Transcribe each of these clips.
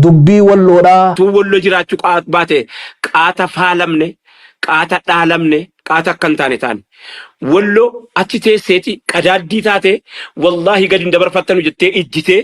dubbii walloodhaa tu wallo jiraachuu baate qaata faalamne qaata dhaalamne qaata akkan taane taane wallo achi teesseeti qadaaddii taate wallahi gadi dabarfattanu jettee ijjitee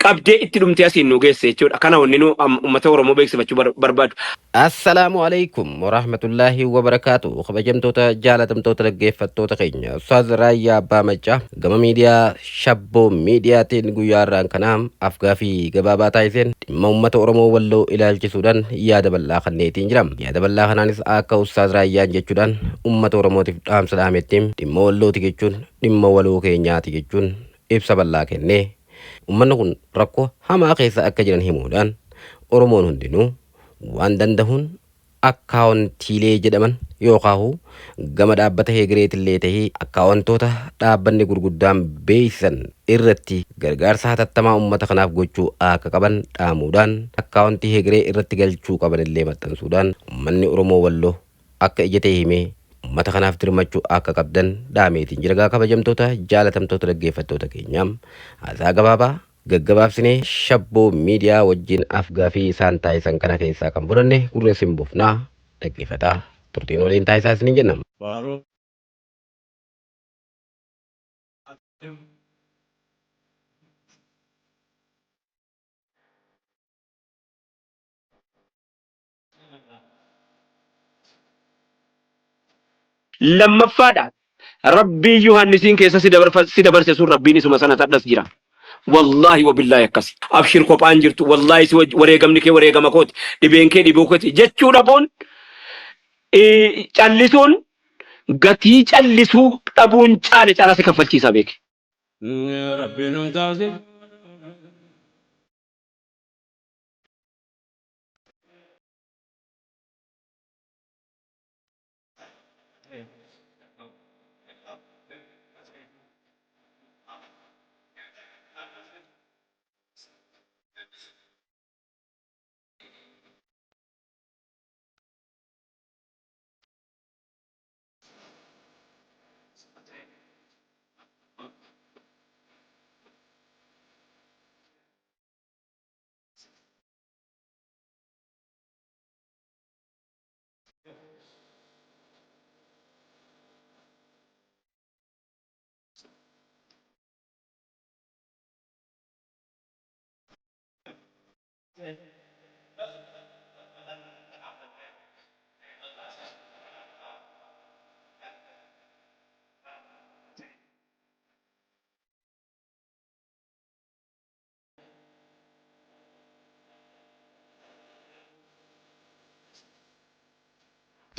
qabdee itti dhumtee asiin nu geesse jechuudha. Kana wanni nu uummata Oromoo beeksifachuu barbaadu. Assalamu alaikum warahmatullahi wabarakatuh. Kabajamtoota jaalatamtoota dhaggeeffattoota keenya Ustaaz Raayyaa Abbaa Maccaa gama miidiyaa Shabboo miidiyaatiin guyyaarraan kanaam afgaafii gabaabaa taasiseen dhimma uummata Oromoo walloo ilaalchisuudhaan yaada bal'aa kenneetiin jira. Yaada bal'aa kanaanis akka Ustaaz Raayyaan jechuudhaan uummata Oromootiif dhaamsa dhaamettiin dhimma wallooti jechuun dhimma waloo keenyaati jechuun ibsa bal'aa kennee uummanni kun rakkoo hamaa keessa akka jiran himuudhaan Oromoon hundinuu waan danda'uun akkaawuntiilee jedhaman yookaan gama dhaabbata heegireetillee ta'ee akkaawuntoota dhaabbanni gurguddaan beeksisan irratti gargaarsa hatattamaa uummata kanaaf gochuu akka qaban dhaamuudhaan akkaawuntii heegiree irratti galchuu qaban illee maxxansuudhaan uummanni Oromoo walloo akka ijatee himee uummata kanaaf dirmachuu akka qabdan dhaameetiin jira. Kabajamtoota jaalatamtoota dhaggeeffattoota keenyaam haasaa gabaabaa gaggabaabsinee Shabboo miidiyaa wajjin afgaafii isaan taasisan kana keessaa kan fudhanne gurreessin buufnaa dhaggeeffataa turtiin waliin taasisaa isiniin jennam. Lammaffaadha Rabbii Yohaannisiin keessa si dabarse sun Rabbiin isuma sana tadhas jira. Wallahi wabillahi akkasi abshir kophaan jirtu wallahi si wareegamni kee wareegama kooti dhibeen kee dhibuu kooti jechuudha. Boon callisuun gatii callisuu dhabuun caale caalaa si kaffalchiisa beeke. Rabbiin taasise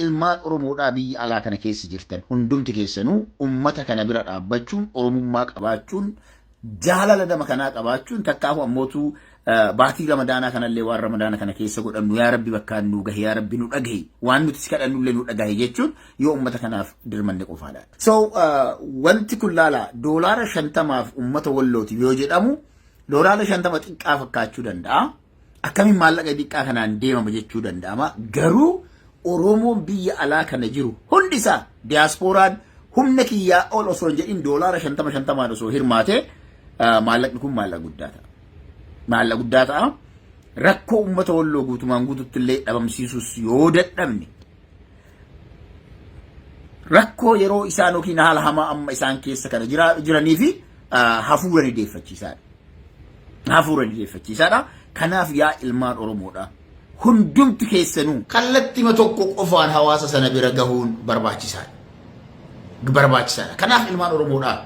ilmaan Oromoodhaa biyya alaa kana keessa jirtan hundumti keessanuu ummata kana bira dhaabbachuun Oromummaa qabaachuun jaalala nama kanaa qabaachuun takkaafu ammootu baatii Ramadaanaa kanallee waan Ramadaana kana keessa godhannu yaa Rabbi bakkaan nu gahe yaa Rabbi nu dhagahe waan nuti si kadhannullee nu dhagahe jechuun yoo ummata kanaaf dirmanne qofaadha. So wanti kun laala doolaara 50 ummata wallootiif yoo jedhamu doolaara 50 xiqqaa fakkaachuu danda'a. Akkamiin maallaqa xiqqaa kanaan deemama jechuu danda'ama. Garuu Oromoon biyya alaa kana jiru hundisaa diyaaspooraan humna kiyyaa ol osoo hin jedhin doolaara 50 osoo hirmaate maallaqni kun maallaqa guddaa ta'a. Maallaqa guddaa ta'a. Rakkoo uummata walloo guutumaan guututti illee dhabamsiisus yoo dadhabne rakkoo yeroo isaan yookiin haala hamaa amma isaan keessa kana jiranii fi hafuura ni deeffachiisaadha. Hafuura ni deeffachiisaadha. Kanaaf yaa ilmaan Oromoodha. Hundumti keessanuu kallattima tokko qofaan hawaasa sana bira gahuun barbaachisaadha. Kanaaf ilmaan Oromoodhaa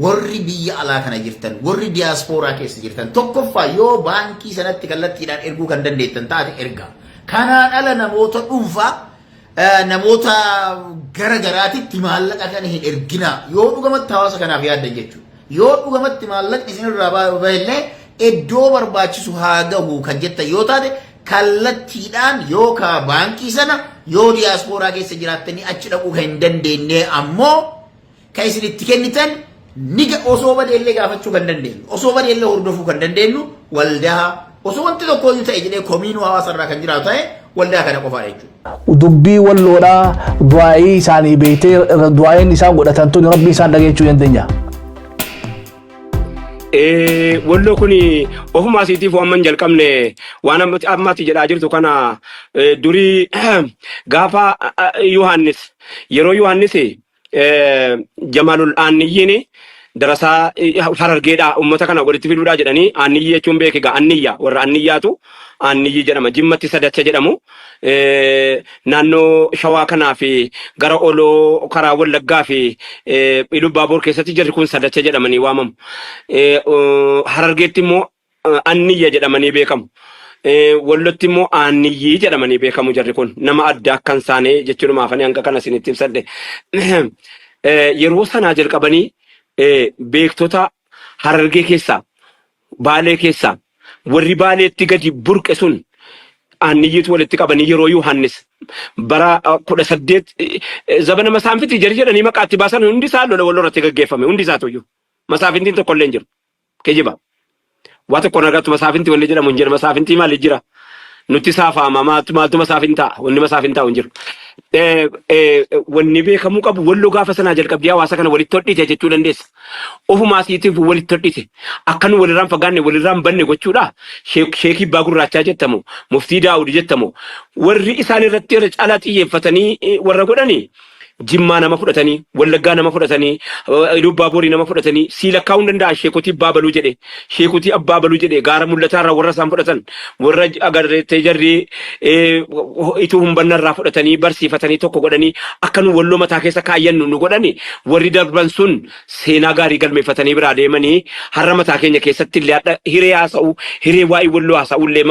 warri biyya alaa kana jirtan warri diyaasporaa keessa jirtan tokkoffaa yoo baankii sanatti kallattiidhaan erguu kan dandeettan taate ergaa. Kanaan ala namoota dhuunfaa namoota garagaraatitti maallaqa kana hin erginaa yoo dhugamatti hawaasa kanaaf yaaddan jechuudha. Yoo dhugamatti maallaqni isinirraa bahellee iddoo barbaachisu haa gahu kan jettan yoo taate kallattiidhaan yookaan baankii sana yoo diyaasporaa keessa jiraattanii achi dhaquu kan hin dandeenye ammoo kan isin itti kennitan niga osoo badeellee gaafachuu kan dandeenyu osoo badeellee hordofuu kan dandeenyu waldaa osoo wanti tokko yoo ta'e jedhee komiinuu hawaasarraa kan jiraatu ta'e waldaa kana qofaadha jechuudha. dubbii walloodhaa du'aa'ii isaanii beektee du'aa'iin isaan godhatan tun rabbii isaan dhageechuu dandeenya. Walloo kuni ofuma asiitiif waan man jalqabne waan ammatti jedhaa jirtu kana durii gaafa Yohaannis yeroo Yohaannis Jamaalul Aaniyyiin darasaa Harargeedhaa uummata kana walitti fiduudhaa jedhanii Aaniyyii jechuun beekigaa Anniyyaa warra Anniyyaatu Aaniyyii jedhama Jimmatti Sadacha jedhamu naannoo Shawaa kanaa fi gara Oloo karaa Wallaggaa fi Iluu Baaboor keessatti jirri kun Sadacha jedhamanii waamamu. Harargeetti immoo Anniyya jedhamanii beekamu. Wallotti immoo Aaniyyii jedhamanii beekamu jirri kun nama adda akkan isaanii jechuudhumaaf ani hanga kana isinitti ibsadhe. Yeroo sanaa jalqabanii beektota Harargee keessaa Baalee keessaa warri Baaleetti gadi burqe sun Aaniyyiitu walitti qabanii yeroo Yohaannis bara 18 zabana Masaafintii jari jedhanii maqaatti baasan hundi isaa lola walirratti gaggeeffame hundi isaa tuyyuu Masaafintiin tokko illee hin jiru kijiba waa tokko nagaatu Masaafintii wanni jedhamu hin jiru Masaafintii maali jira nuti saafaama maaltu Masaafintaa wanni Masaafintaa hin jiru. Wanni beekamuu qabu Walloo gaafa sanaa jalqabdee hawaasa kana walitti hodhite jechuu dandeessa. Ofuma asiitiif walitti hodhite akkan walirraan fagaanne walirraan banne gochuudha. Sheekii Abbaa Gurraachaa jettamu Muftii Daawud jettamu warri isaan irratti irra caalaa xiyyeeffatanii warra godhanii Jimmaa nama fudhatanii Wallaggaa nama fudhatanii Iluu Baaborii nama fudhatanii siilakkaa hin danda'a Sheekutii Abbaa Baluu jedhe Sheekutii Abbaa Baluu jedhe gaara mul'ataarraa warra isaan fudhatan warra agartee jarri ituu humbannarraa fudhatanii barsiifatanii tokko godhanii akka nu Walloo mataa keessa kaayyannu nu godhani warri darban sun seenaa gaarii galmeeffatanii biraa deemanii har'a mataa keenya keessatti illee hiree haasa'u hiree waa'ee Walloo haasa'u illee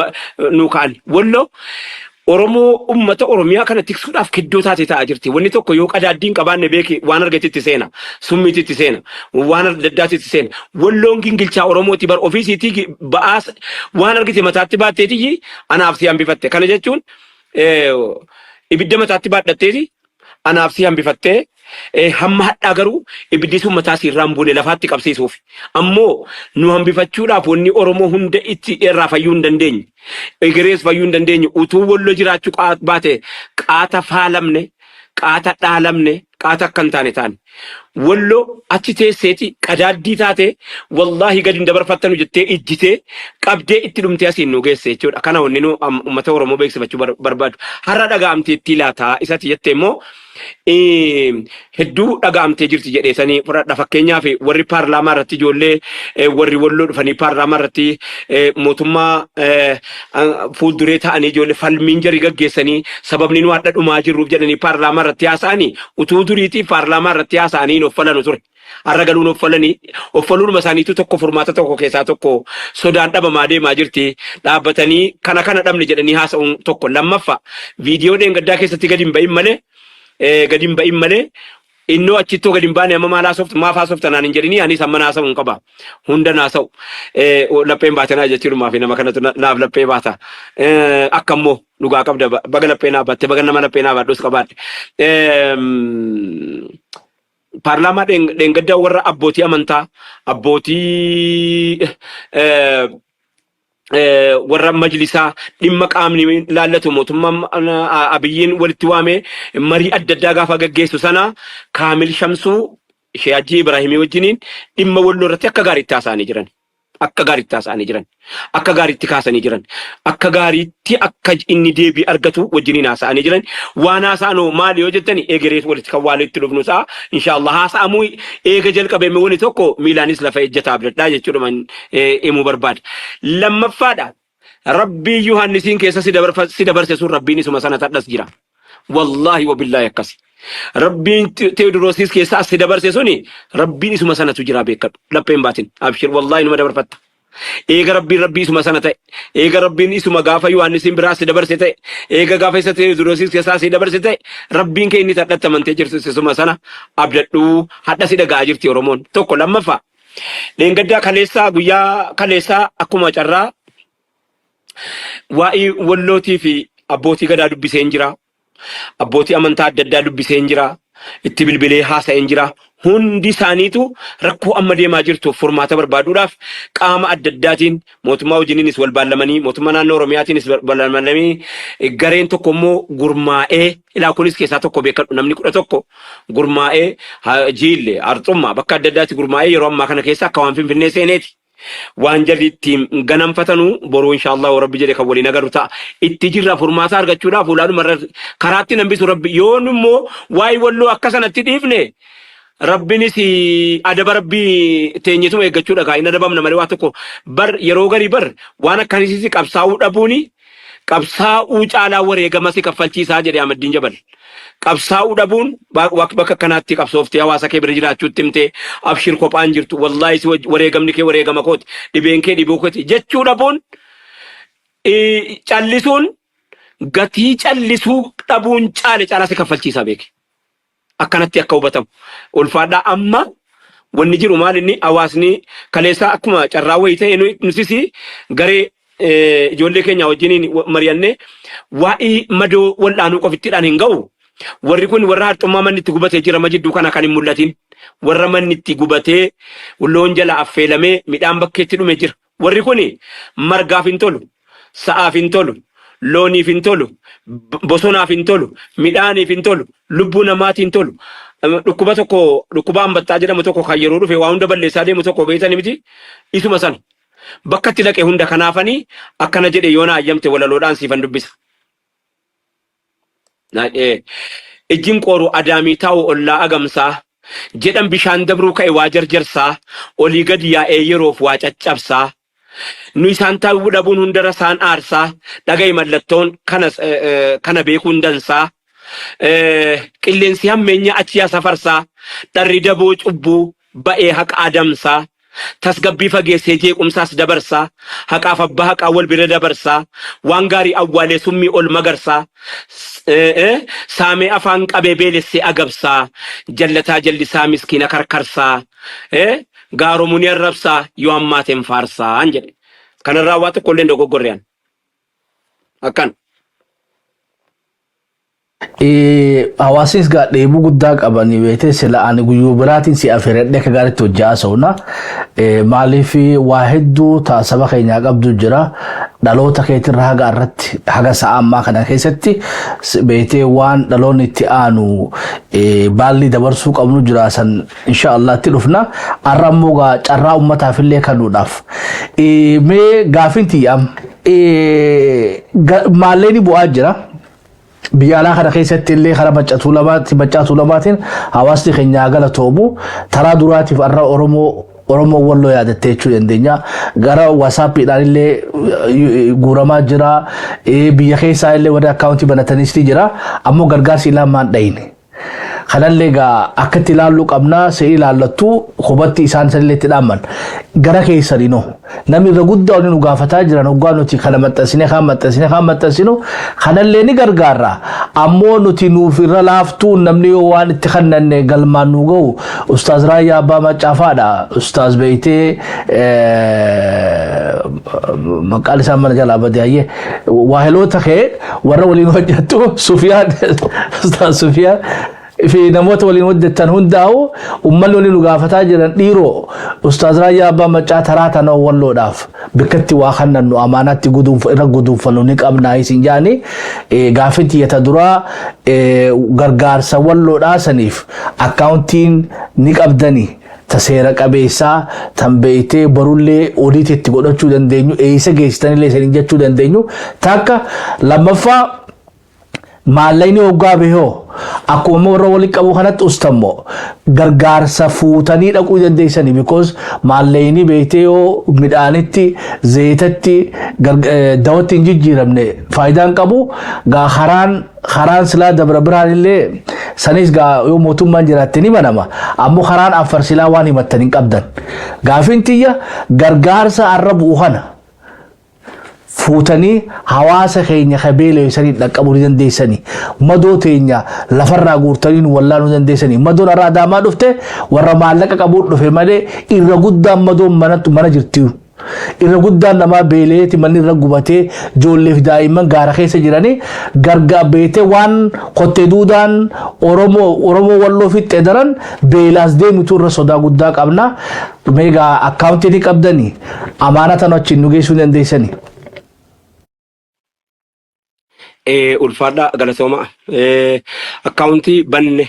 nu ka'an Walloo Oromoo ummata Oromiyaa kana tiksuudhaaf kiddoo taate ta'aa jirti. Wanni tokko yoo qadaaddiin qabaanne beeki waan argatetti seena. Summiititti seena. Waan addaatitti seena. Walloon gingilchaa Oromooti bar ofiisiitii ba'aas waan argite mataatti baatteetii anaaf si hambifatte. Kana jechuun ibidda mataatti baadhatteeti anaaf si hambifattee hamma hadhaa garuu ibiddi sun mataa siirraan buune lafaatti qabsiisuuf. Ammoo nu hambifachuudhaaf wanni Oromoo hunda itti irraa fayyuu hin dandeenye. Egerees fayyuu hin dandeenye utuu Walloo jiraachuu baate qaata faalamne qaata dhaalamne qaata akkan taane taane. Walloo achi teesseeti qadaaddii taate wallahi gadi hin dabarfattanu jettee ijjitee qabdee itti dhumtee asiin nu geesse jechuudha. Kana wanni nu uummata Oromoo beeksifachuu barbaadu. Har'a dhaga'amtee itti laataa isatti jettee immoo hedduu dhaga'amtee jirti jedheesanii fudhadha. Fakkeenyaaf warri paarlaamaa irratti ijoollee warri Walloo dhufanii paarlaamaa irratti mootummaa fuulduree ta'anii ijoollee falmiin jarii gaggeessanii sababni nu hadha dhumaa jirruuf jedhanii paarlaamaa irratti haasa'anii utuu duriitii paarlaamaa irratti haasa'anii offalan ture. Har'a galuun offaluun isaaniitu tokko furmaata tokko keessaa tokko sodaan dhabamaa deemaa jirti. Dhaabbatanii kana dhabne jedhanii haasa'uun tokko. Lammaffaa viidiyoo dheengaddaa keessatti gadi hin ba'in malee innoo achittoo gadi hin baane amma maal haasoftu maaf haasofta naan hin jedhini anis amma haasa'u hin qaba. Hunda haasa'u lapheen baatanaa jechuudhumaa fi nama kanatu naaf laphee baata. Akka immoo dhugaa qabda baga laphee naa baatte baga nama laphee naa baadhus qabaadhe. Paarlaamaa dheengaddaa warra abbootii amantaa abbootii warra majlisaa dhimma qaamni laallatu mootummaan Abiyyiin walitti waamee marii adda addaa gaafa gaggeessu sana Kaamil Shamsuu Sheekh Hajji Ibraahimii wajjiniin dhimma Walloo irratti akka gaariitti haasa'anii jiran. Akka gaariitti haasa'anii jiran. Akka gaariitti kaasanii jiran. Akka gaariitti akka inni deebii argatu wajjiniin haasa'anii jiran. Waan haasa'anoo maali yoo jettani egerees walitti kan waalitti dhufnu sa'a inshaallah haasa'amuu eega jalqabame wani tokko miilaanis lafa ejjataa abdadhaa jechuudha himuu barbaada. Lammaffaadha Rabbii Yohaannisiin keessa si dabarse sun Rabbiin isuma sana tadhas jira. Wallahi wabillahi akkasi. Rabbiin Teewodiroosiis keessa si dabarse suni Rabbiin isuma sanatu jira beekadhu. Lapheen baatin abshir wallahi numa dabarfatta. Eega Rabbii isuma sana ta'e. Eega Rabbiin isuma gaafa Yohaannisiin biraa si dabarse ta'e. Eega gaafa isa Teewodiroosiis keessaa si dabarse ta'e. Rabbiin kee inni tadhatti amantee jirtu isuma sana abdadhuu hadha si dhaga'aa jirti Oromoon. Tokko lammaffaa. Dheengaddaa kaleessaa guyyaa kaleessaa akkuma carraa waa'ee Wallootii fi abbootii gadaa dubbisee hin jira. Abbootii amantaa adda addaa dubbisee hin jira. Itti bilbilee haasa'ee hin jira. Hundi isaaniitu rakkoo amma deemaa jirtuuf furmaata barbaaduudhaaf qaama adda addaatiin mootummaa wajjiniinis wal baallamanii mootummaa naannoo Oromiyaatiinis wal baallamanii gareen tokko immoo gurmaa'ee ilaa kunis keessaa tokko beekadhu namni 11 gurmaa'ee jiille arxummaa bakka adda addaatti gurmaa'ee yeroo ammaa kana keessa akka waan Finfinnee seeneeti. waan jalli ittiin ganamfatanu boruu inshallah rabbi jedhe kan waliin agarru ta'a. Itti jirra furmaata argachuudhaaf ulaaduma karaatti nambisu rabbi yoon immoo waa'ee walloo akka sanatti dhiifne rabbinis adaba rabbii teenyetuma eeggachuudha kaa hin adabamna malee waa tokko bar yeroo garii bar waan akkanisiisi qabsaa'uu dhabuuni qabsaa'uu caalaa wareegama si kaffalchiisaa jedhe Ahmadiin Jabal. Qabsaa'uu dhabuun bakka kanaatti qabsooftee hawaasa kee bira jiraachuutti himtee abshir kophaan jirtu wallaahi si wareegamni kee wareegama kooti dhibeen kee dhibuu kooti jechuu dhabuun callisuun gatii callisuu dhabuun caalaa si kaffalchiisaa beeke. Akkanatti akka hubatamu ulfaadhaa amma wanni jiru maal inni hawaasni kaleessaa akkuma carraa wayii ta'e nutis garee ijoollee keenya wajjiniin mari'annee waa'ee madoo wal'aanuu qofittiidhaan hin ga'u. Warri kun warra harxummaa manni itti gubatee jira majidduu kana kan hin mul'atin warra manni itti gubatee loon jala affeelamee midhaan bakkeetti dhume jira. Warri kun margaaf hin tolu, sa'aaf hin tolu, looniif hin tolu, bosonaaf hin tolu, midhaaniif hin tolu, lubbuu namaatiif hin tolu. Dhukkuba tokko dhukkuba hambattaa jedhamu tokko kan yeroo dhufe waa hunda balleessaa deemu tokko beeytani miti isuma sana. Bakka itti laqee hunda kanaafanii akkana jedhe yoona ayyamte walaloodhaan siifan dubbisa. Ijjiin qoru adaamii taa'u ollaa agamsaa jedhan bishaan dabruu ka'e waa jarjarsaa olii gadi yaa'ee yeroof waa caccabsaa. Nu isaan taa'uu dhabuun hundarra isaan aarsaa dhaga'i mallattoon kana beekuun dansaa. Qilleensi hammeenya achiyaa safarsaa dharri daboo cubbuu ba'ee haqa adamsaa. Tasgabbii fageessee jeequmsaas dabarsaa haqaaf abbaa haqaa wal bira dabarsaa waan gaarii awwaalee summii ol magarsaa saamee afaan qabee beelessee agabsaa jallataa jallisaa miskiina karkarsaa gaaromuu ni arrabsaa yoo hammaateen faarsaa jedhe kanarraa waa tokko illee dogoggorreen akkan. Hawaasis gaa dheebuu guddaa qabanii beekte sila ani guyyuu biraatiin si afeeradhe akka gaariitti hojjaa sa'una maaliif waa hedduu taasaba keenyaa qabdu jira dhaloota keetirra haga irratti haga sa'a ammaa kana keessatti beektee waan dhaloonni itti aanu baalli dabarsuu qabnu jira san insha Allah itti dhufna har'a ammoo gaa carraa uummataaf illee kennuudhaaf mee gaafinti maalleeni bu'aa jira. Biyya alaa kana keessatti illee karaa maccaatuu lamaatiin hawaasni keenya galatoomu taraa duraatiif har'a Oromoo walloo yaadattee jechuu dandeenya. Gara WhatsAppiidhaan illee guuramaa jira. Biyya keessaa illee warri akkaawuntii banatanis jira. Ammoo gargaarsi ilaamaan dhayine. Kanallee gaa akkatti ilaalluu qabnaa se'ii ilaallattu hubatti isaan sanillee itti dhaamman gara keessanii no namni irra guddaa waliin nu gaafataa jiran hoggaa nuti kana maxxansinu kanallee ni gargaarra ammoo nuti nuuf irra laaftuu namni yoo waan itti kannanne galmaan nu ga'u Ustaaz Raayyaa Abbaa Maccaafaadha Ustaaz beeytee maqaan isaa mana jalaa badee waahiloota kee warra waliin hojjettu Sufiyaan Ustaaz Sufiyaan في نموت ولين ودتن هنداو ومن ولين وقافتها جرن ديرو أستاذ رايا أبا مجا تراتنا والله داف بكتي واخنا إنه أمانات رقدوا فلونيك أبنا يسنجاني قافتي يتدرا غرغار سوالله راسنيف أكاونتين نيك أبداني تسيرك أبيسا تنبيتي برولي أوليتي تقول شو دندينيو إيسا جيستاني ليسنجا شو دندينيو تاكا لما فا maallayni hoggaa behoo akkuma warra walii qabu kanatti ustammoo gargaarsa fuutanii dhaquu dandeessanii because maallayni beektee yoo midhaanitti zeetatti dawatti hin jijjiiramne faayidaan qabu gaa karaan silaa dabra biraan illee sanis gaa yoo mootummaan jiraatte ni banama ammoo karaan afar silaa waan himattan hin qabdan gaafintiyya gargaarsa arra bu'u kana fuutanii hawaasa keenya kabeela isanii dhaqqabuu ni dandeessanii madoo teenya lafarraa guurtanii nu wallaanuu dandeessanii madoon irraa adaamaa dhufte warra maallaqa qabuu dhufe malee irra guddaan madoon mana jirti irra guddaan namaa beeleeti manni irra gubatee ijoolleef daa'imman gaara keessa jiranii gargaa beetee waan qottee duudaan Oromoo walloo fixxee daran beelaas deemutu irra sodaa guddaa qabna meegaa akkaawuntii ni qabdanii amaanatan achiin nu geessuu dandeessanii. Ulfaadha galatoomaa akkaawuntii banne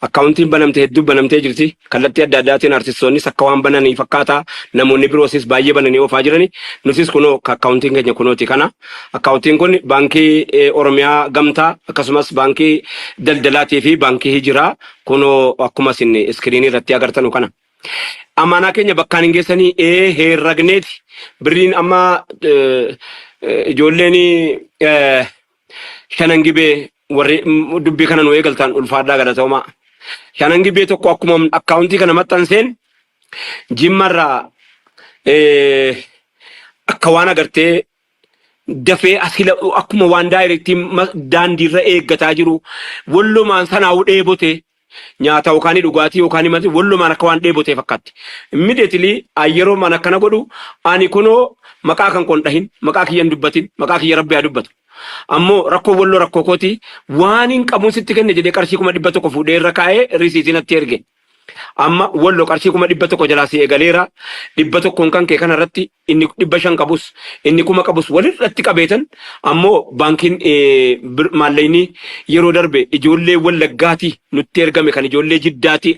akkaawuntiin banamte hedduu banamtee jirti. Kallattii adda addaatiin artistoonnis akka waan bananii fakkaata. Namoonni biroosis baay'ee bananii oofaa jirani. Nutis kunoo akkaawuntiin keenya kunooti kana. Akkaawuntiin kun baankii Oromiyaa Gamtaa akkasumas baankii Daldalaatii fi baankii Hijiraa kunoo akkuma isin iskiriinii irratti agartanu kana. Amaanaa keenya bakkaan hin geessanii heerragneeti. Birriin amma ijoolleen shanan gibee warri dubbii kana nu eegaltaan ulfaadhaa galatoomaa. Shanan gibee tokko akkuma akkaawuntii kana maxxanseen jimmarraa akka waan agartee dafee asila akkuma waan daayirektii daandiirra eeggataa jiru wallumaan sanaa dheebote nyaata yookaan dhugaatii yookaan mati wallumaan akka waan dheebote fakkaatti. Immediately yeroo man akkana godhu ani kunoo maqaa kan qondahin maqaa kiyyan dubbatin maqaa kiyya rabbi haa dubbatu. Ammoo rakkoo walloo rakkoo kooti waan hin qabuun sitti kenne jedhee qarshii 100 fuudhee irra kaa'ee risiitiin natti erge. Amma walloo qarshii 100 jalaa si eegaleera 100 kan kee kanarratti inni 500 qabus inni 1000 qabus walirratti qabeetan ammoo baankiin maallayni yeroo darbe ijoollee Wallaggaatii nutti ergame kan ijoollee Jiddaatii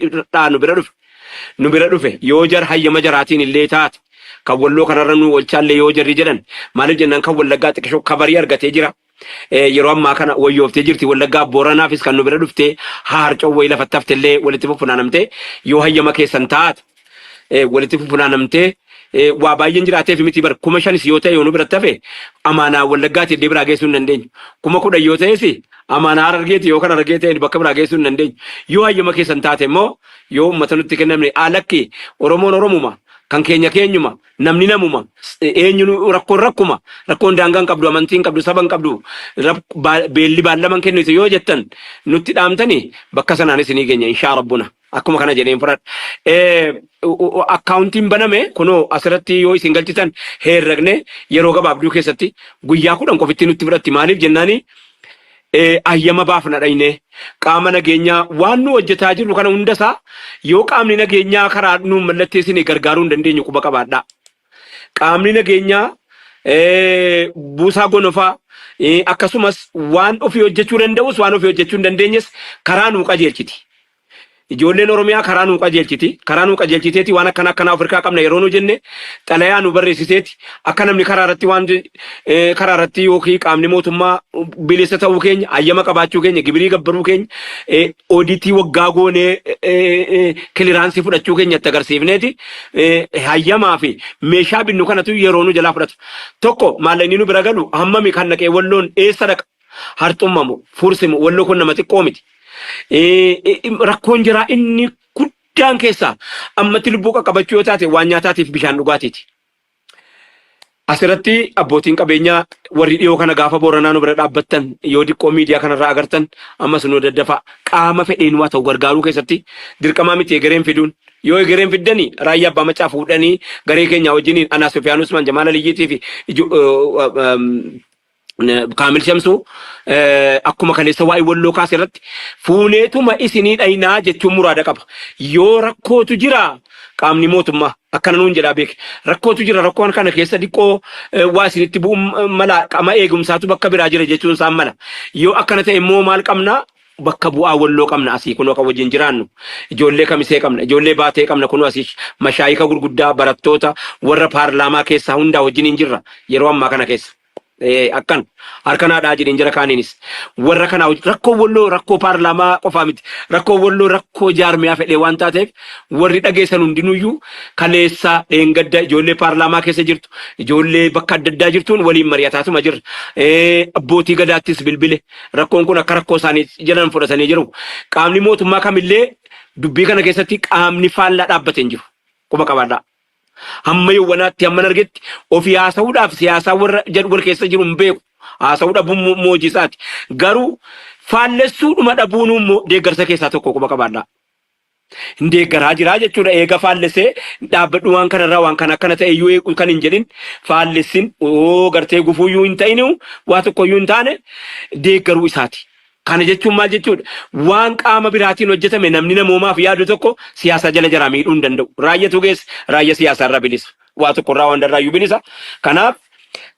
nu bira dhufe yoo jar hayyama jaraatiin illee taate kan walloo kanarra nu olchaallee yoo jarri jedhan maaliif jennaan kan Wallaggaa xiqqishoo kabarii argatee jira. Yeroo ammaa kana wayyooftee jirti Wallaggaa Booranaafis kan nu bira dhuftee harcoo wayii lafatti haftellee walitti funaanamtee yoo hayyama keessan taate walitti funaanamtee waa baay'een jiraateef miti bar 5,000 yoo ta'e yoo nu biratti hafe amaanaa Wallaggaatti iddoo biraa geessuu hin dandeenyu. 10,000 yoo ta'es amaanaa Harargeeti yoo kan Harargee ta'e bakka biraa geessuu hin dandeenyu. Yoo hayyama keessan taate immoo yoo uummata nutti kennamne alakki Oromoon Oromuma kan keenya keenyuma namni namuma eenyu rakkoon daangaan qabdu amantiin qabdu saban qabdu beelli baallaman kennitu yoo jettan nutti dhaamtani bakka sanaan isinii keenya inshaa rabbuna akkuma kana jedheen fudhadha. Akkaawuntiin baname kunoo asirratti yoo isin galchitan heerragne yeroo gabaabduu keessatti guyyaa 10 qofitti nutti fudhatti maaliif jennaani ayyama baafna dhayne qaama nageenyaa waan nu hojjetaa jirru kana hundasaa yoo qaamni nageenyaa karaa nu mallatteessine gargaaruu hin dandeenyu quba qabaadha. Qaamni nageenyaa buusaa gonofaa akkasumas waan ofii hojjechuu danda'us waan ofii hojjechuu hin dandeenyes karaa nu qajeelchiti. Ijoolleen Oromiyaa karaa nu qajeelchiti. Karaa nu qajeelchiteeti waan akkana Afrikaa qabna yeroo nu jenne xalayaa nu barreessiteeti akka namni karaa irratti waan karaa irratti yookiin qaamni mootummaa bilisa ta'uu keenya ayyama qabaachuu keenya gibirii gabbaruu keenya ooditii waggaa goonee kiliraansii fudhachuu keenya itti agarsiifneeti hayyamaa fi meeshaa binnu kanatu yeroo nu jalaa fudhatu. Tokko maallaqni nu bira galu hammami kan naqee walloon eessa dhaqa harxummamu fursimu walloo kun nama xiqqoo miti. Rakkoon jira inni guddaan keessaa ammatti lubbuu qaqqabachuu yoo taate waan nyaataatiif bishaan dhugaatiiti. Asirratti abbootiin qabeenyaa warri dhiyoo kana gaafa Booranaa nu bira dhaabbattan yoo diqqoo miidiyaa kanarraa agartan ammas nu daddafa qaama fedheen waa ta'u gargaaruu keessatti dirqamaa miti egereen fiduun yoo egereen fiddanii raayyaa abbaa macaa fuudhanii garee keenya wajjiniin Anaa Sufiyaan Usmaan Jamaal Aliyyiitii fi Kaamil Shamsuu akkuma kaleessa waa'ee walloo kaase irratti fuuneetuma isinii dhaynaa jechuun muraada qaba. Yoo rakkootu jira qaamni mootummaa akkana nuun jedhaa beek rakkootu jira rakkoon kana keessa diqqoo waa isinitti bu'u mala qaama eegumsaatu bakka biraa jira jechuun isaan mala. Yoo akkana ta'e immoo maal qabna bakka bu'aa walloo qabna asii kunoo kan wajjin jiraannu ijoollee kamisee qabna ijoollee baatee qabna kunoo asii mashaayika gurguddaa barattoota warra paarlaamaa keessaa hundaa wajjin hin jirra yeroo ammaa kana keessa. Akkan harkanaadhaa jedheen jira kaaniinis warra kanaa rakkoo walloo rakkoo paarlaamaa qofaa miti rakkoo walloo rakkoo jaarmiyaa fedhee waan taateef warri dhageessan hundinuyyuu kaleessa dheengadda ijoollee paarlaamaa keessa jirtu ijoollee bakka adda addaa jirtuun waliin mari'ataatuma jirra. Abbootii gadaattis bilbile rakkoon kun akka rakkoo isaanii jedhan fudhatanii jiru. Qaamni mootummaa kamillee dubbii kana keessatti qaamni faallaa dhaabbatee hin jiru quba qabaadhaa. Hamma yawwanaatti hamman argetti ofii haasa'uudhaaf siyaasaa warra jedhu keessa jiru hin beeku haasa'uu dhabuun moojisaati garuu faallessuudhuma dhabuun immoo deeggarsa keessaa tokko quba qabaadhaa. Hin deeggaraa jiraa jechuudha eega faallessee dhaabbadhu waan kanarraa waan kana akkana ta'e iyyuu kan hin jedhin faallessin gartee gufuuyyuu hin ta'inu waa tokkoyyuu hin taane deeggaruu isaati. Kana jechuun maal jechuudha waan qaama biraatiin hojjetame namni namoomaaf yaadu tokko siyaasa jala jaraa miidhuu hin danda'u. Raayyatu geessa raayya siyaasaarra bilisa waa tokkorraa waan darraayyuu bilisa. Kanaaf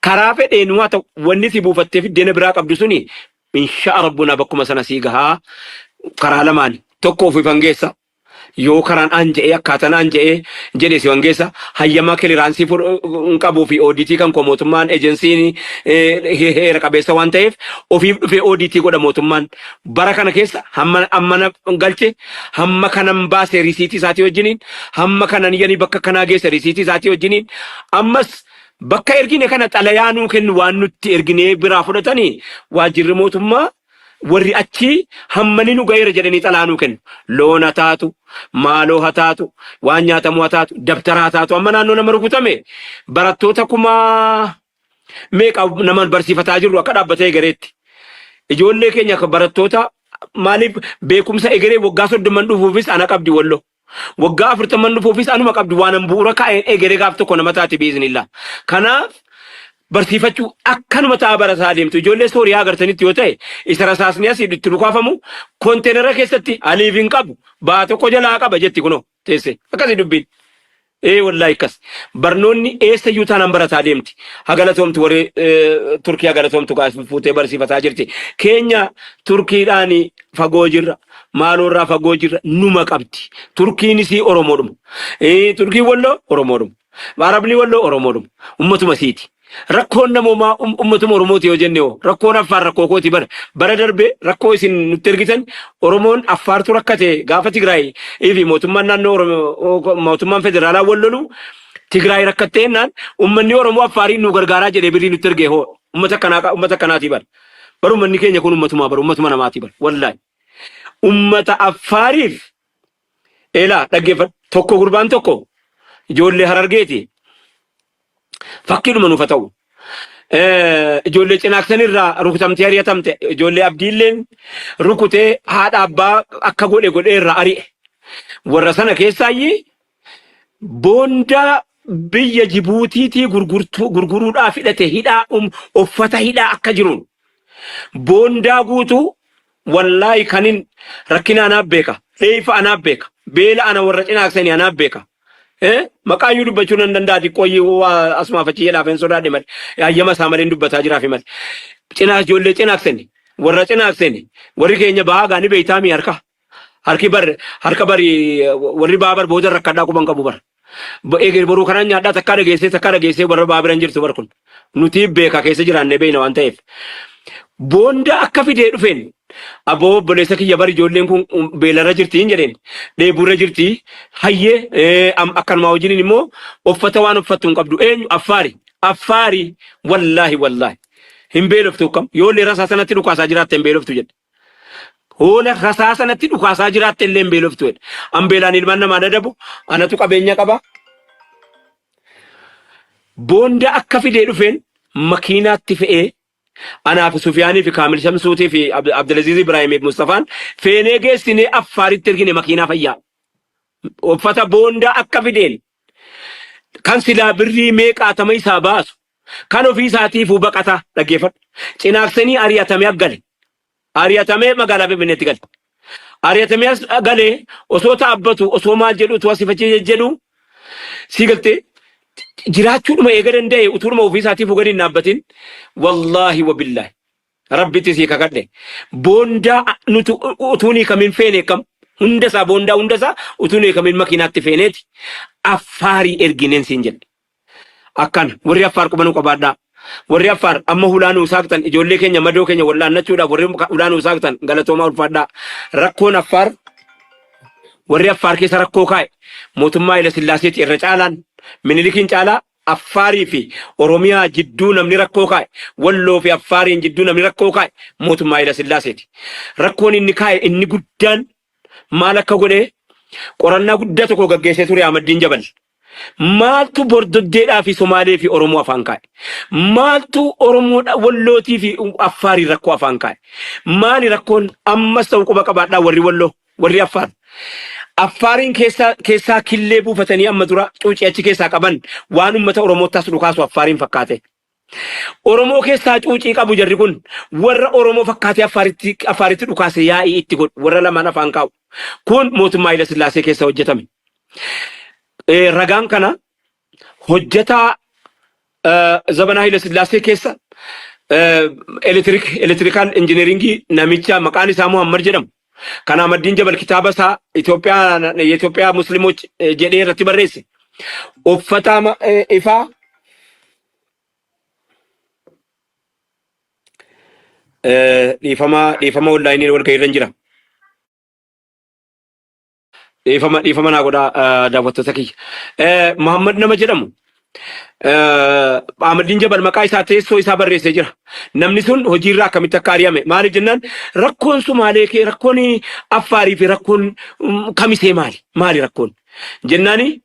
karaa fedheen waa ta'u wanni si buufattee fiddeena biraa qabdu suni inshaa rabbuna bakkuma sana sii gahaa karaa lamaan tokko fi fangeessa yoo karaan anja'ee akkaataan anja'ee jedhe si fangeessa hayyamaa kiliraansii qabu fi ODT kan ko mootummaan ejensiin heera qabeessa waan ta'eef ofiif dhufee ODT godha mootummaan bara kana keessa hamma galche hamma kanan baase risiitii isaatii wajjiniin hamma kanan yani bakka kanaa geesse risiitii isaatii wajjiniin ammas bakka ergine kana xalayaanuu kennu waan nutti erginee biraa fudhatanii waajjirri mootummaa warri achi hammani nu ga'eera jedhanii xalaanuu kennu loon haa taatu maaloo haa taatu waan nyaatamu haa taatu dabtara haa taatu amma naannoo nama rukutame barattoota kuma meeqa nama barsiifataa jirru akka dhaabbatee egereetti ijoollee keenya akka barattoota maaliif beekumsa egeree waggaa 30 dhufuufis ana qabdi wallo waggaa 40 dhufuufis anuma qabdi waan bu'uura kaa'een egeree gaaf tokko nama taati biiznillah kanaaf barsiifachuu akkanuma ta'a barataa deemtu ijoollee sooriyaa agartanitti yoo ta'e isa rasaasni asii itti dhukaafamu konteenera keessatti aliif hin qabu baa tokko jalaa qaba jetti kunoo teesse akkasii dubbiin wallahi akkas barnoonni eessayyuu taanaan barataa deemti hagalatomtu warri turkii hagalatomtu fuutee barsiifataa jirti keenya turkiidhaan fagoo jirra maaloorraa fagoo jirra numa qabdi turkiinis oromoodhuma turkii walloo oromoodhuma arabni walloo oromoodhuma ummatuma siiti rakkoon namoomaa ummatuma oromooti yoo jenne rakkoon affaar rakkoo kooti bara darbe rakkoo isin nutti ergitan oromoon affaartu rakkate gaafa Tigraay fi mootummaan naannoo oromoo mootummaan federaalaa wallolu Tigraay rakkattee naan ummanni oromoo affaarii nu gargaaraa jedhee birrii nutti ergee ummata kanaati bar ummanni keenya kun ummatuma namaati wallahi ummata affaariif eelaa dhaggeeffadhu tokko gurbaan tokko ijoollee Harargeeti fakkiidhuma nuuf ta'u ijoollee cinaaksanirraa rukutamtee ari'atamte ijoollee abdiilleen rukutee haadha abbaa akka godhe irraa ari'e warra sana keessaayyii boondaa biyya Jibuutiitii gurguruudhaaf hidhate hidhaa uffata hidhaa akka jiruun boondaa guutuu wallahi kanin rakkina anaaf beeka dheefa anaaf beeka beela ana warra cinaaksanii anaaf beeka maqaayyuu dubbachuu nan danda'a xiqqooyyii asumaaf achi jedhaaf hin sodaadhe malee hayyama isaa malee dubbataa jiraaf malee cinaas ijoollee cinaaksanii warra cinaaksanii warri keenya bahaa gaanii beeytaami harka bari warri baabar booda rakkadhaa quban qabu eeger boruu kanaan nyaadhaa takkaa dhageessee warra baabiran jirtu bar kun nuti beeka keessa jiraannee beeyna waan ta'eef boonda akka fidee dhufeen aboo obboleessa kiyya bari ijoolleen kun beelarra jirtiin jedheen dheebuurra jirtii hayyee akkanuma wajjiniin immoo uffata waan uffattu hin qabdu eenyu affaari wallahi hin beeloftu kam yoollee rasaa sanatti dhukaasaa jiraatte hin beeloftu jedhe hoola rasaa sanatti dhukaasaa jiraatte illee hin beeloftu jedhe an beelaan ilmaan namaa dadabu anatu qabeenya qaba boonda akka fidee dhufeen makiinaatti fe'ee أنا في سفياني في كامل شمسوتي في عبد العزيز إبراهيم ابن مصطفى فيني جيستني أفاري تركني مكينة فيا وفتا بوندا أكفيدين كان سلا بري ميك آتمي ساباس كانوا في ساتي فوبكاتا لقيفت تناكسني أرياتمي أرياتمي مقالا في بنيتي قال أرياتمي قالي أصوتا أبتو أصوما جلو تواسفتي جلو سيقلتي jiraachuu eega danda'e uturma ofii isaatii fuudhanii naabbatin wallahi wa billahi rabbitti si kakadhe boondaa nutu utuunii kamin feene kam hundasaa boondaa hundasaa utuunii kamin makiinaatti feeneeti affaarii ergineen siin jedhe akkana warri affaar qubanuu qabaadhaa warri affaar amma hulaanuu saaqtan ijoollee keenya madoo keenya wallaannachuudhaaf warri hulaanuu saaqtan galatoomaa ulfaadhaa rakkoon affaar warri affaar keessa rakkoo kaa'e mootummaa ila sillaaseeti irra caalaan minilikiin caalaa affaarii fi oromiyaa jidduu namni rakkoo kaa'e walloo fi affaariin jidduu namni rakkoo kaa'e mootummaa ila sillaaseeti rakkoon inni kaa'e inni guddaan maal akka godhe qorannaa guddaa tokko gaggeessee ture Ahmadiin Jabal maaltu bordoddeedhaa fi Somaalee fi Oromoo afaan kaa'e maaltu Oromoodha wallootii fi affaarii rakkoo afaan kaa'e maali rakkoon ammas ta'u quba qabaadhaa warri walloo warri affaar affaarin keessaa killee buufatanii amma dura cuucii achi keessaa qaban waan ummata Oromootaas dhukaasu affaarin fakkaate Oromoo keessaa cuucii qabu jarri kun warra Oromoo fakkaatee affaaritti dhukaase yaa'ii itti godhu warra lamaan afaan kaa'u kun mootummaa Haile Sillaasee keessa hojjetame ragaan kana hojjetaa zabanaa Haile Sillaasee keessa electrical engineering namicha maqaan isaa Muhammad jedhamu كان أحمد جبل كتابة سا إثيوبيا مسلمو جدي رتب الرئيس وفتا إفا لفما والله إني والكي رنجرا لفما نقول دعوة سكي محمد نمجرم Ahmad Jabal maqaa isaa teessoo isaa barreessee jira. Namni sun hojiirraa akkamitti akka ari'ame maali jennaan rakkoon Sumaalee kee rakkoon Affaarii fi rakkoon Kamisee maali rakkoon jennaani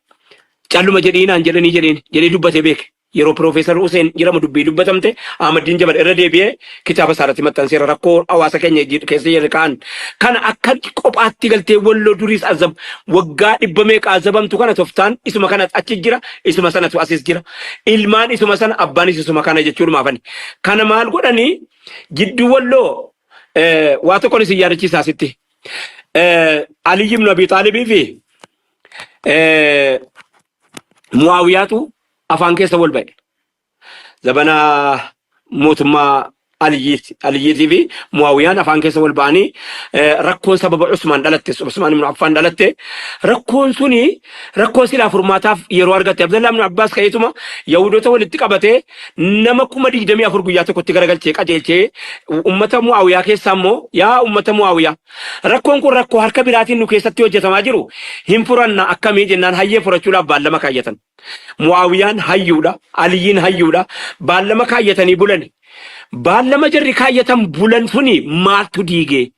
calluma jedhiinaan jedhee dubbate beeke. Yeroo Profeesar Hussein jedhamu dubbii dubbatamte Ahmad Jabal irra deebi'ee kitaaba isaarratti maxxanseera rakkoo hawaasa keenya keessa jiru kaan kana akka qophaatti galtee walloo duriis azab waggaa 100 meeqa azabamtu kana toftaan isuma kana achi jira isuma sanatu asis jira ilmaan isuma sana abbaanis isuma kana jechuun maafani kana maal godhani gidduu walloo waa tokko ni yaadachiisaa sitti Ali ibn Abi Talib fi Muawiyaatu afaan keessa wal ba'e zabana mootummaa Aliyyii fi Muawiyaan afaan keessa wal ba'anii rakkoon sababa Usmaan ibn Affaan dhalatte rakkoon suni rakkoo silaa furmaataaf yeroo argatte Abdullah ibn Abbas ka'eetuma Yahudota walitti qabatee nama 24 guyyaa tokkotti garagalchee qajeelchee ummata Muawiyaa keessaa immoo yaa ummata Muawiyaa rakkoon kun rakkoo harka biraatiin nu keessatti hojjetamaa jiru hin furanna akkamii jennaan hayyee furachuudhaaf baallama kaayyatan Muawiyaan hayyuudha Aliyyiin hayyuudha baallama kaayyatanii bulani baallama jarri kaayyatan bulan suni maaltu diige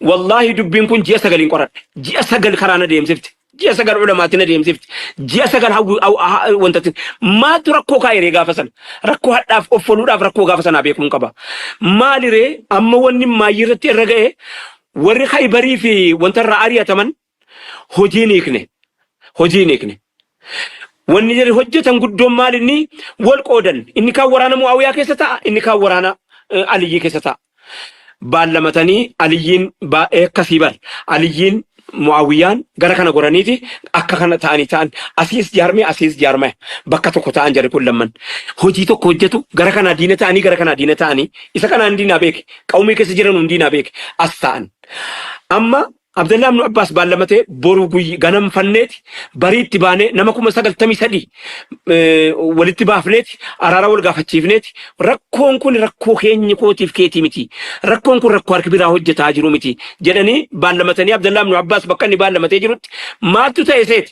wallahi dubbiin kun ji'a 9 qoradhe ji'a 9 karaana deemsifti ji'a 9 ulamaatiin deemsifti ji'a 9 wantatin maaltu rakkoo kaayiree gaafa sana rakkoo hadhaaf offoluudhaaf rakkoo gaafa sanaa beekuun qaba maaliree amma wanni maayirratti irra ga'e warri Khaybarii fi wanta irraa ari'ataman hojiin hiikne wanni jari hojjetan guddoon maal inni wal qoodan inni kaan waraana Muawiyaa keessa ta'a inni kaan waraana Aliyyii keessa ta'a baallamatanii Aliyyiin akkasii bar Aliyyiin Muawiyaan gara kana goraniiti akka kana ta'an asiis jaarmee bakka tokko ta'an jari kun lamman hojii tokko hojjetu gara kana diina ta'anii isa kanaan diinaa beeke qawmii keessa jiran hundiinaa beeke as ta'an amma Abdullah ibn Abbas baallamatee boru guyyi ganam fanneeti bariitti baanee nama 93 walitti baafneeti araara wal gaafachiifneeti rakkoon kun rakkoo keenya kootiif keetii miti rakkoon kun rakkoo harka biraa hojjetaa jiru miti jedhanii baallamatanii Abdullah ibn Abbas bakka inni baallamatee jirutti maaltu ta'e seeti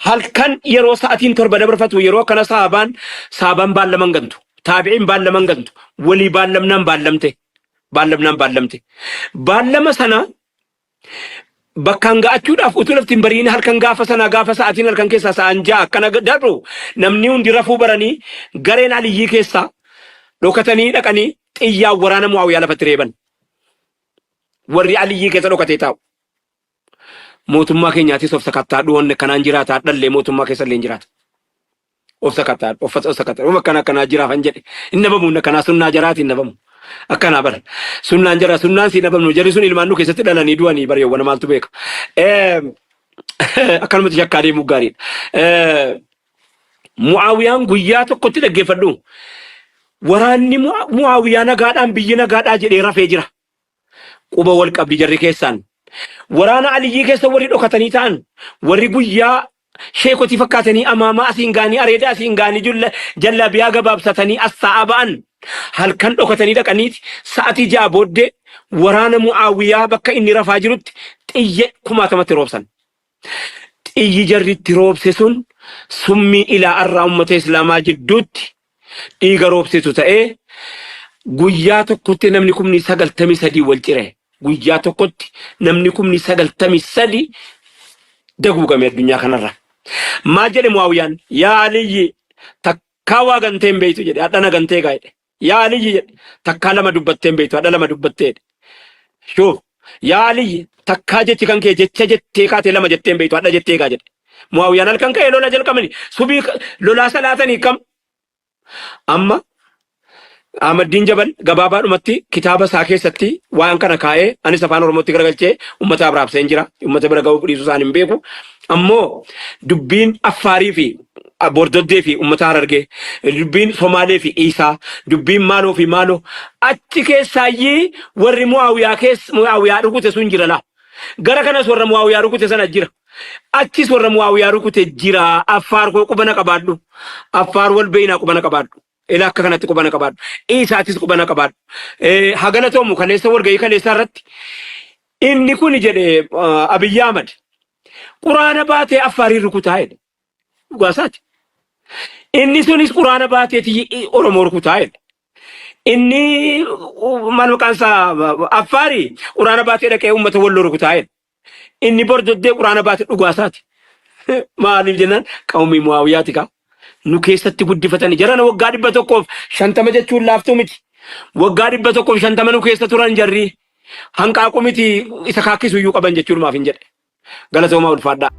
halkan yeroo sa'aatiin 7 dabarfatu yeroo kana saabaan baallaman gantu taabi'iin baallaman gantu walii baallamnaan baallamte baallama sana bakkaan ga'achuudhaaf utuu laftiin bariin halkan gaafa sa'aatiin halkan keessaa sa'aan ja'a akkana darbu namni hundi rafuu baranii gareen Aliyyii keessaa dhokatanii dhaqanii xiyyaan waraana Muawiyaa lafatti reeban warri Aliyyii keessa dhokatee taa'u mootummaa keenyaatis of sakattaa dhuwanne kanaan jiraataa dhallee mootummaa keessa illee jiraata of sakattaa akkanaa jiraafan jedhe inni bamuun akkanaa sunnaa jaraati inni bamu akkana bar sunnaan si nabamnu jari sun ilmaan nu keessatti dhalanii du'anii bar yawwana maaltu beeka akkanumatti shakkaa deemuu gaariidha Muawiyaan guyyaa tokkotti dhaggeeffadhu waraanni Muawiyaa nagaadhaan biyyi nagaadhaa jedhee rafee jira quba wal qabdi jarri keessaan waraana Aliyyii keessa warri dhokatanii ta'an warri guyyaa sheekotii fakkaatanii amaamaa asiin gaanii areeda asiin gaanii jallabiyaa gabaabsatanii as sa'a ba'an halkan dhokatanii dhaqaniiti sa'atii 6 booddee waraana Muawiyaa bakka inni rafaa jirutti xiyye 1000 roobsan xiyyi jarritti roobse sun summii ilaa arraa ummata islaamaa jidduutti dhiiga roobsitu ta'ee guyyaa tokkotti namni 93 wal cire guyyaa tokkotti namni 93 daguugame addunyaa kanarra maal jedhe Muawiyaan yaa Aliyyi takkaa waa ganteen beeytu jedhe hadhana gantee gaa'edhe yaa Aliyyi jedhe takkaa lama dubbatteen beeytu hadha lama dubbatteedhe shuf yaa Aliyyi takkaa jechi kan kee jecha jettee kaatee lama jetteen beeytu hadha jettee gaa jedhe Muawiyaan halkan ka'ee lola jalqabani subii lolaa salaatanii kam amma Ahmadiin Jabal gabaabaadhumatti kitaaba isaa keessatti waan kana kaa'ee anis afaan Oromootti garagalchee uummata abraabseen jira uummata bira ga'uu dhiisuu isaan hin beeku ammoo dubbiin Affaarii fi bordoddee fi uummata Harargee, dubbiin Somaalee fi Iisaa, dubbiin maaloo fi maaloo achi keessaayyii warri Mu'aawiyaa rukute sun jira laa. Gara kanas warra Mu'aawiyaa rukute sana jira. Achis warra Mu'aawiyaa rukute jira. Affaar koo qubana qabaadhu. Affaar wal beeyinaa qubana qabaadhu. Ila akka kanatti qubana qabaadhu. Iisaatis qubana qabaadhu. Hagana toomu kaleessa walgahii kaleessaa irratti inni kun jedhe Abiyyi Ahmad quraana baatee Affaarii rukutaa jedhe. Dhugaasaati. Inni sunis quraana baateeti Oromoo rukutaa jedhe. Inni maal maqaan isaa Affaarii quraana baatee dhaqee uummata Walloo rukutaa jedhe. Inni bordoddee quraana baatee dhugaasaati. Maaliif jennaan qawmii Mu'aawiyaati kaa. Nu keessatti guddifatanii jarana waggaa 150 jechuun laaftuu miti. Waggaa 150 nu keessa turan jarri hanqaaquu miti isa kaakkisu iyyuu qaban jechuun maaf hin jedhe. Galatoomaa ulfaadhaa.